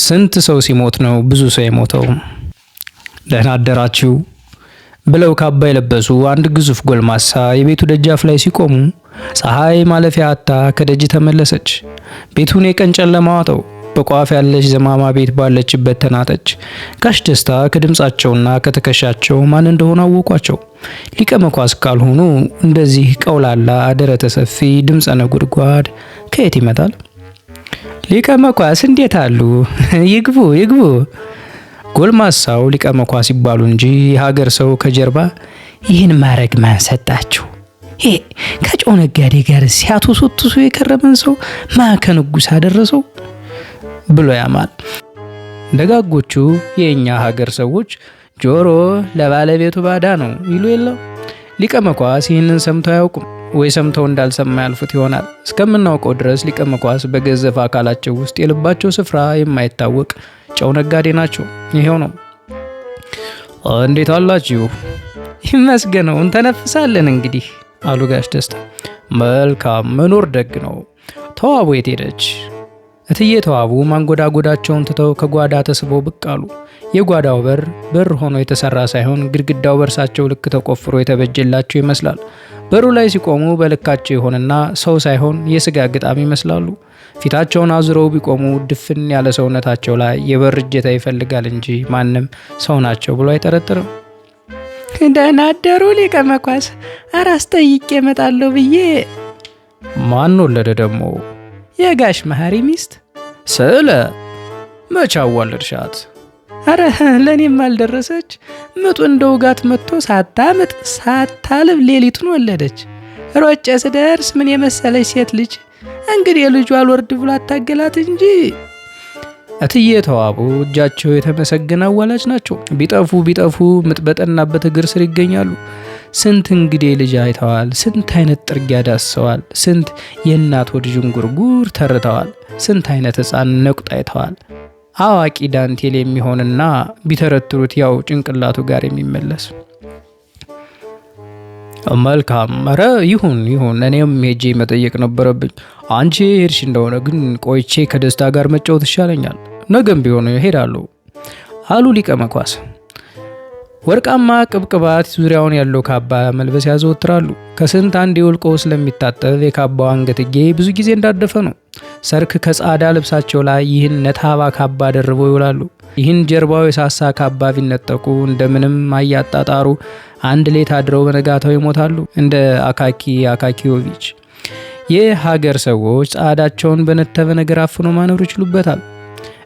ስንት ሰው ሲሞት ነው ብዙ ሰው የሞተው? ደህና አደራችሁ ብለው ካባ የለበሱ አንድ ግዙፍ ጎልማሳ የቤቱ ደጃፍ ላይ ሲቆሙ ፀሐይ ማለፊያ አጣ ከደጅ ተመለሰች። ቤቱን የቀን ጨለማ ዋጠው። በቋፍ ያለች ዘማማ ቤት ባለችበት ተናጠች። ጋሽ ደስታ ከድምጻቸውና ከትከሻቸው ማን እንደሆነ አወቋቸው። ሊቀ መኳስ ካልሆኑ እንደዚህ ቀውላላ ደረተ ሰፊ ድምፀ ነጎድጓድ ከየት ይመጣል? ሊቀ መኳስ እንዴት አሉ? ይግቡ ይግቡ። ጎልማሳው ሊቀ መኳስ ይባሉ እንጂ የሀገር ሰው ከጀርባ ይህን ማረግ ማን ሰጣችሁ? ይሄ ከጨው ነጋዴ ጋር ሲያቶሱትሱ የከረመን ሰው ማከንጉስ አደረሰው ብሎ ያማል። ደጋጎቹ የኛ ሀገር ሰዎች ጆሮ ለባለቤቱ ባዳ ነው ይሉ የለም። ሊቀ መኳስ ይህንን ሰምተው አያውቁም፣ ወይ ሰምተው እንዳልሰማ ያልፉት ይሆናል። እስከምናውቀው ድረስ ሊቀ መኳስ በገዘፈ አካላቸው ውስጥ የልባቸው ስፍራ የማይታወቅ ጨው ነጋዴ ናቸው። ይሄው ነው። እንዴት አላችሁ? ይመስገነው እንተነፍሳለን እንግዲህ አሉ ጋሽ ደስታ። መልካም መኖር ደግ ነው። ተዋቡ የት ሄደች? እትዬ ተዋቡ ማንጎዳጎዳቸውን ትተው ከጓዳ ተስበው ብቅ አሉ። የጓዳው በር ሆኖ የተሰራ ሳይሆን ግድግዳው በእርሳቸው ልክ ተቆፍሮ የተበጀላቸው ይመስላል። በሩ ላይ ሲቆሙ በልካቸው ይሆንና ሰው ሳይሆን የስጋ ግጣም ይመስላሉ። ፊታቸውን አዙረው ቢቆሙ ድፍን ያለ ሰውነታቸው ላይ የበር እጀታ ይፈልጋል እንጂ ማንም ሰው ናቸው ብሎ አይጠረጥርም። ደህና አደሩ ሊቀ መኳስ። አራስ ጠይቄ እመጣለሁ ብዬ። ማን ወለደ ደግሞ? የጋሽ መሐሪ ሚስት። ስለ መቼ አዋለድሻት? አረ ለእኔም አልደረሰች። ምጡ እንደ ውጋት መጥቶ ሳታምጥ ሳታልብ ሌሊቱን ወለደች። ሮጬ ስደርስ ምን የመሰለች ሴት ልጅ። እንግዲህ ልጁ አልወርድ ብሎ አታገላት እንጂ። እትዬ ተዋቡ እጃቸው የተመሰገነ አዋላጅ ናቸው። ቢጠፉ ምጥ በጠናበት እግር ስር ይገኛሉ። ስንት እንግዲህ ልጅ አይተዋል። ስንት አይነት ጥርጊያ ዳሰዋል። ስንት የእናት ወድ ዥንጉርጉር ተርተዋል። ስንት አይነት ሕፃን ነቁጥ አይተዋል። አዋቂ ዳንቴል የሚሆንና ቢተረትሩት ያው ጭንቅላቱ ጋር የሚመለስ። መልካም፣ ኧረ ይሁን። እኔም ሄጄ መጠየቅ ነበረብኝ። አንቺ ሄድሽ እንደሆነ ግን ቆይቼ ከደስታ ጋር መጫወት ይሻለኛል። ነገም ቢሆን ሄዳለሁ አሉ ሊቀ መኳስ። ወርቃማ ቅብቅባት ዙሪያውን ያለው ካባ መልበስ ያዘወትራሉ። ከስንት አንድ የወልቆ ስለሚታጠብ የካባው አንገትጌ ብዙ ጊዜ እንዳደፈ ነው። ሰርክ ከጻዳ ልብሳቸው ላይ ይህን ነታባ ካባ ደርበው ይውላሉ። ይህን ጀርባው የሳሳ ካባ ቢነጠቁ እንደምንም አያጣጣሩ አንድ ሌት አድረው በነጋታው ይሞታሉ። እንደ አካኪዮቪች የሀገር ሰዎች ጻዳቸውን በነተበ ነገር አፍኖ ማኖር ይችሉበታል።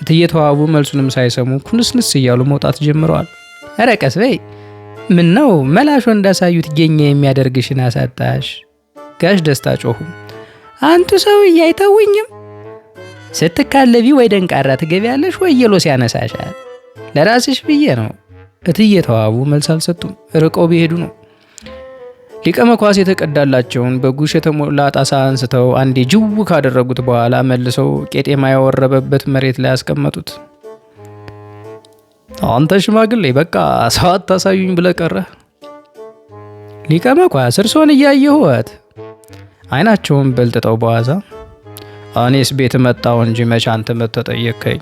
እትዬ ተዋቡ መልሱንም ሳይሰሙ ኩንስንስ እያሉ መውጣት ጀምረዋል። ኧረ ቀስ በይ፣ ምን ነው መላሾ እንዳሳዩት ጌኛ የሚያደርግሽን አሳጣሽ? ጋሽ ደስታ ጮሁ። አንቱ ሰውዬ አይተውኝም። ስትካለቢ ወይ ደንቃራ ትገቢያለሽ ወይ የሎስ ያነሳሻል። ለራስሽ ብዬ ነው። እትዬ ተዋቡ መልስ አልሰጡም። ርቀው ቢሄዱ ነው። ሊቀ መኳስ የተቀዳላቸውን በጉሽ የተሞላ ጣሳ አንስተው አንዴ ጅው ካደረጉት በኋላ መልሰው ቄጤማ ያወረበበት መሬት ላይ ያስቀመጡት። አንተ ሽማግሌ በቃ ሰው አታሳዩኝ ብለህ ቀረህ። ሊቀ መኳስ እርሶን እያየሁት አይናቸውን በልጥጠው በዋዛ እኔስ ቤት መጣሁ እንጂ መቼ አንተ መጥተህ ጠየቅከኝ?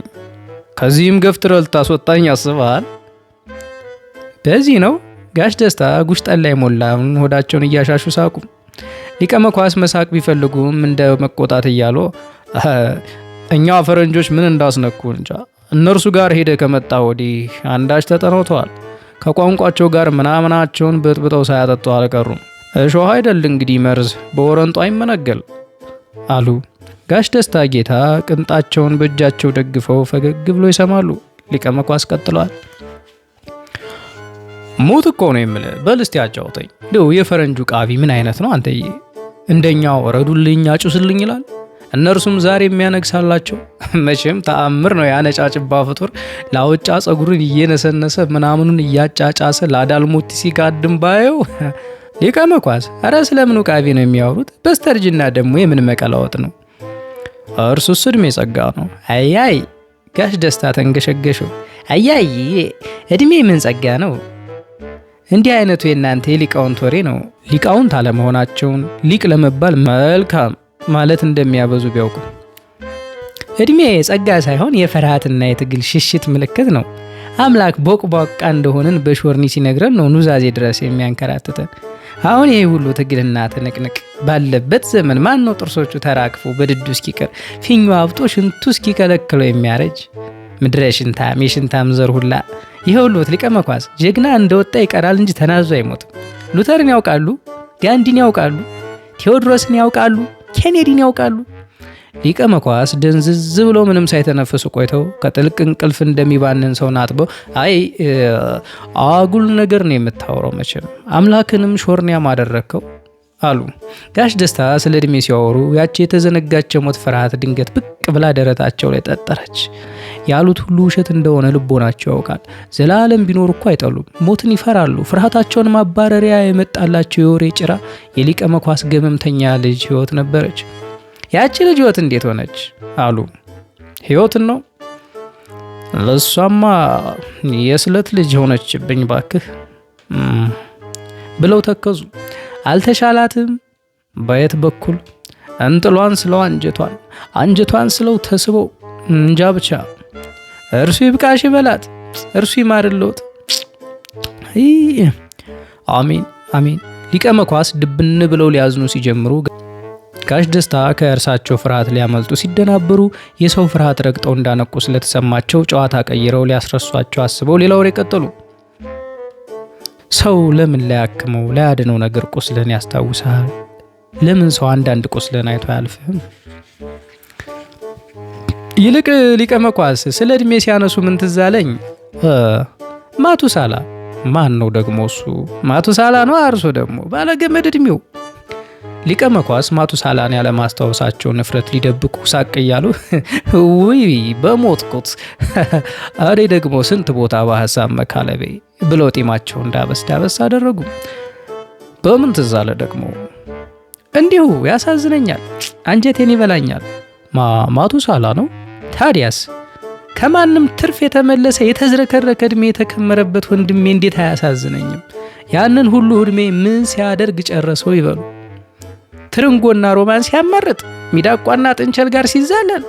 ከዚህም ገፍትረህ ልታስወጣኝ አስበሃል? በዚህ ነው። ጋሽ ደስታ ጉሽ ጠላ የሞላውን ሆዳቸውን እያሻሹ ሳቁ። ሊቀ መኳስ መሳቅ ቢፈልጉም እንደ መቆጣት እያሉ እኛ ፈረንጆች ምን እንዳስነኩ እንጃ። እነርሱ ጋር ሄደ ከመጣ ወዲህ አንዳች ተጠናውተዋል። ከቋንቋቸው ጋር ምናምናቸውን በጥብጠው ሳያጠጡ አልቀሩም። እሾህ አይደል እንግዲህ መርዝ በወረንጦ አይመነገል አሉ። ጋሽ ደስታ ጌታ ቅንጣቸውን በእጃቸው ደግፈው ፈገግ ብሎ ይሰማሉ። ሊቀ መኳስ ቀጥለዋል። ሞት እኮ ነው የምልህ። በል እስቲ አጫውተኝ። እንደው የፈረንጁ ቃቢ ምን አይነት ነው አንተዬ? እንደኛው ረዱልኝ አጩስልኝ ይላል። እነርሱም ዛሬ የሚያነግሳላቸው መቼም ተአምር ነው። ያነጫጭባ ፍጡር ላውጫ ጸጉሩን እየነሰነሰ ምናምኑን እያጫጫሰ ላዳልሞቲ ሲጋድም ባየው። ሊቀ መኳስ ኧረ ስለምኑ ቃቢ ነው የሚያወሩት? በስተርጅና ደግሞ የምን መቀላወጥ ነው? እርሱስ እድሜ ጸጋ ነው። አያይ ጋሽ ደስታ ተንገሸገሹ። አያይ እድሜ ምን ጸጋ ነው? እንዲህ አይነቱ የእናንተ የሊቃውንት ወሬ ነው። ሊቃውንት አለመሆናቸውን ሊቅ ለመባል መልካም ማለት እንደሚያበዙ ቢያውቁ እድሜ ጸጋ ሳይሆን የፍርሃትና የትግል ሽሽት ምልክት ነው። አምላክ ቦቅቧቃ እንደሆንን በሾርኒ ሲነግረን ነው ኑዛዜ ድረስ የሚያንከራትተን። አሁን ይሄ ሁሉ ትግልና ትንቅንቅ ባለበት ዘመን ማን ነው ጥርሶቹ ተራክፎ በድዱ እስኪቀር ፊኙ አብጦ ሽንቱ እስኪከለክለው የሚያረጅ? ምድረ ሽንታም የሽንታም ዘር ሁላ ይኸውልዎት ሊቀ መኳስ ጀግና እንደወጣ ይቀራል እንጂ ተናዞ አይሞትም። ሉተርን ያውቃሉ፣ ጋንዲን ያውቃሉ፣ ቴዎድሮስን ያውቃሉ፣ ኬኔዲን ያውቃሉ። ሊቀ መኳስ ደንዝዝ ብሎ ምንም ሳይተነፍሱ ቆይተው ከጥልቅ እንቅልፍ እንደሚባንን ሰው ናጥበው አይ አጉል ነገር ነው የምታወራው፣ መቼም አምላክንም ሾርኒያም አደረግከው አሉ። ጋሽ ደስታ ስለ እድሜ ሲያወሩ ያቺ የተዘነጋች ሞት ፍርሃት ድንገት ብቅ ብላ ደረታቸው ላይ ጠጠረች። ያሉት ሁሉ ውሸት እንደሆነ ልቦናቸው ያውቃል። ዘላለም ቢኖር እኮ አይጠሉም፣ ሞትን ይፈራሉ። ፍርሃታቸውን ማባረሪያ የመጣላቸው የወሬ ጭራ የሊቀ መኳስ ገመምተኛ ልጅ ህይወት ነበረች። ያቺ ልጅ ህይወት እንዴት ሆነች አሉ። ህይወትን ነው ለሷማ የስለት ልጅ ሆነችብኝ ባክህ ብለው ተከዙ። አልተሻላትም በየት በኩል እንጥሏን ስለው አንጀቷን ስለው ተስበው እንጃ ብቻ እርሱ ይብቃሽ በላት፣ እርሱ ይማርልዎት። አሜን አሜን። ሊቀ መኳስ ድብን ብለው ሊያዝኑ ሲጀምሩ ጋሽ ደስታ ከእርሳቸው ፍርሃት ሊያመልጡ ሲደናበሩ የሰው ፍርሃት ረግጠው እንዳነቁ ስለተሰማቸው ጨዋታ ቀይረው ሊያስረሷቸው አስበው ሌላ ወሬ ቀጠሉ። ሰው ለምን ላያክመው ላያድነው ነገር ቁስልን ያስታውሳል? ለምን ሰው አንዳንድ ቁስልን አይቶ አያልፍም? ይልቅ ሊቀ መኳስ ስለ እድሜ ሲያነሱ ምን ትዝ አለኝ? ማቱሳላ። ማን ነው ደግሞ እሱ? ማቱሳላ ነው። አርሶ ደግሞ ባለገመድ እድሜው። ሊቀ መኳስ ማቱሳላን ያለ ማስታወሳቸው ንፍረት ሊደብቁ ሳቅ እያሉ ውይ በሞትኩት አሬ ደግሞ ስንት ቦታ በሐሳብ መካለቤ ብለው ጢማቸውን ዳበስ አደረጉ። በምን ትዝ አለ ደግሞ? እንዲሁ ያሳዝነኛል፣ አንጀቴን ይበላኛል። ማቱሳላ ነው ታዲያስ? ከማንም ትርፍ የተመለሰ የተዝረከረከ እድሜ የተከመረበት ወንድሜ እንዴት አያሳዝነኝም? ያንን ሁሉ እድሜ ምን ሲያደርግ ጨረሰው ይበሉ? ትርንጎና ሮማን ሲያመርጥ ሚዳቋና ጥንቸል ጋር ሲዛለል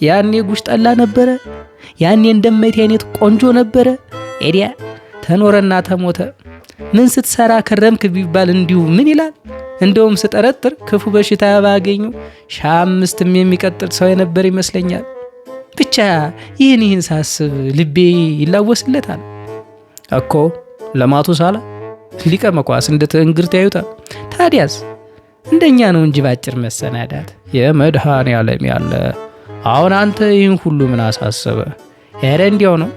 ያኔ ጉሽ ጠላ ነበረ። ያኔ እንደመቴ አይነት ቆንጆ ነበረ። ኤዲያ ተኖረና ተሞተ። ምን ስትሰራ ከረምክ ቢባል እንዲሁ ምን ይላል? እንደውም ስጠረጥር ክፉ በሽታ ባገኙ 5 የሚቀጥል ሰው የነበር ይመስለኛል። ብቻ ይህን ሳስብ ልቤ ይላወስለታል እኮ ለማቱሳላ። ሊቀ መኳስ እንደ ትንግርት ያዩታል። ታዲያስ እንደኛ ነው እንጂ ባጭር መሰናዳት የመድኃኔዓለም ያለ። አሁን አንተ ይህን ሁሉ ምን አሳሰበ? ኧረ እንዲያው ነው።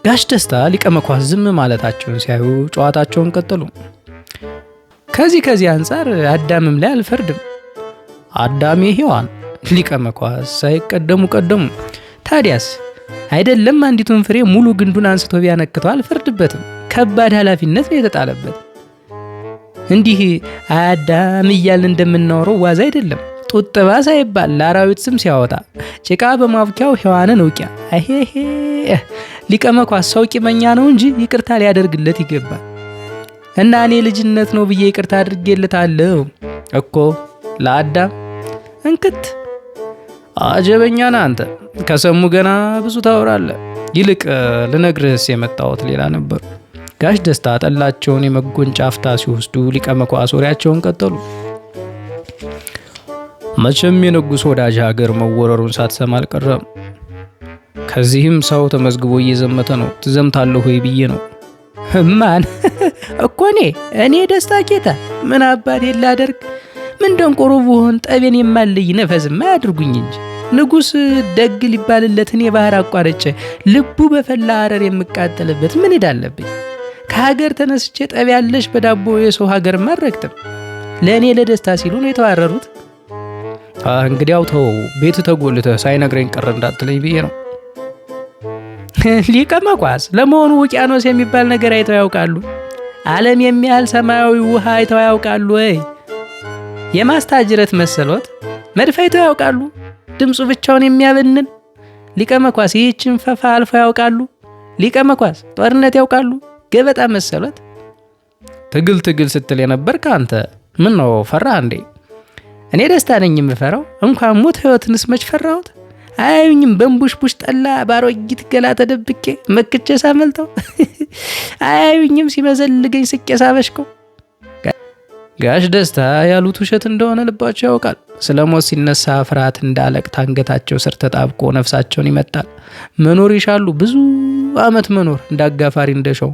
ጋሽ ደስታ ሊቀ መኳስ ዝም ማለታቸውን ሲያዩ ጨዋታቸውን ቀጠሉ። ከዚህ አንጻር አዳምም ላይ አልፈርድም። አዳም ሔዋን፣ ሊቀ መኳስ ሳይቀደሙ ቀደሙ። ታዲያስ አይደለም አንዲቱን ፍሬ ሙሉ ግንዱን አንስቶ ቢያነክተው አልፈርድበትም። ከባድ ኃላፊነት ነው የተጣለበት። እንዲህ አዳም እያልን እንደምናወረው ዋዛ አይደለም። ጡጥባ ሳይባል ለአራዊት ስም ሲያወጣ ጭቃ በማብኪያው ሔዋንን ውቂያ። አይሄ ሊቀ መኳስ ሰው ቂመኛ ነው እንጂ ይቅርታ ሊያደርግለት ይገባል። እና እኔ ልጅነት ነው ብዬ ይቅርታ አድርጌለታለሁ እኮ ለአዳም። እንክት አጀበኛ ነህ አንተ። ከሰሙ ገና ብዙ ታወራለህ። ይልቅ ልነግርህስ የመጣሁት ሌላ ነበር። ጋሽ ደስታ ጠላቸውን የመጎንጫፍታ ሲወስዱ ሊቀ መኳስ ወሬያቸውን ቀጠሉ። መቼም የንጉሥ ወዳጅ ሀገር መወረሩን ሳትሰማ አልቀረም። ከዚህም ሰው ተመዝግቦ እየዘመተ ነው። ትዘምታለሁ ወይ ብዬ ነው። ማን እኮ እኔ ደስታ ጌታ ምን አባቴ ላደርግ? ምን ደንቆሮ ብሆን ጠቤን የማልይ ነፈዝማ ያድርጉኝ እንጂ ንጉሥ ደግ ሊባልለትን የባህር አቋርጬ ልቡ በፈላ አረር የምቃጠልበት ምን እዳለብኝ? ከሀገር ተነስቼ ጠብ ያለሽ በዳቦ የሰው ሀገር ማረግጥም። ለእኔ ለደስታ ሲሉ ነው የተዋረሩት። እንግዲያው ተው፣ ቤት ተጎልተህ ሳይነግረኝ ቀረ እንዳትለኝ ብዬ ነው። ሊቀ መኳስ ለመሆኑ ውቅያኖስ የሚባል ነገር አይተው ያውቃሉ? ዓለም የሚያህል ሰማያዊ ውሃ አይተው ያውቃሉ ወይ? የማስታጅረት መሰሎት መድፍ አይተው ያውቃሉ? ድምፁ ብቻውን የሚያበንን ሊቀ መኳስ ይህችን ፈፋ አልፎ ያውቃሉ? ሊቀ መኳስ ጦርነት ያውቃሉ? ገበጣ መሰሎት? ትግል ስትል የነበር ካንተ ምን ነው ፈራህ እንዴ? እኔ ደስታ ነኝ የምፈራው። እንኳን ሞት ህይወትንስ መች ፈራሁት? አያዩኝም በንቡሽቡሽ ጠላ ባሮጊት ገላ ተደብቄ መክቼ ሳመልጠው አያዩኝም ሲመዘልገኝ ስቄ ሳበሽከው። ጋሽ ደስታ ያሉት ውሸት እንደሆነ ልባቸው ያውቃል። ስለ ሞት ሲነሳ ፍርሃት እንዳለቅት አንገታቸው ስር ተጣብቆ ነፍሳቸውን ይመጣል። መኖር ይሻሉ ብዙ አመት መኖር እንዳጋፋሪ እንደሸው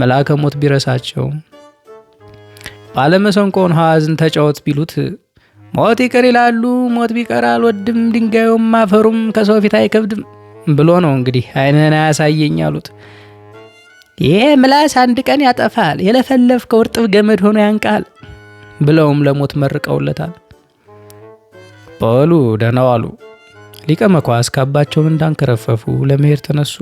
መልአከ ሞት ቢረሳቸው። ባለመሰንቆን ሐዋዝን ተጫወት ቢሉት ሞት ይቀር ይላሉ። ሞት ቢቀር አልወድም ድንጋዩም አፈሩም ከሰው ፊት አይከብድም ብሎ ነው እንግዲህ አይነን አያሳየኝ አሉት። ይሄ ምላስ አንድ ቀን ያጠፋል የለፈለፍከው እርጥብ ገመድ ሆኖ ያንቃል ብለውም ለሞት መርቀውለታል። በሉ ደህና ዋሉ። ሊቀ መኳስ ካባቸውን እንዳንከረፈፉ ለመሄድ ተነሱ።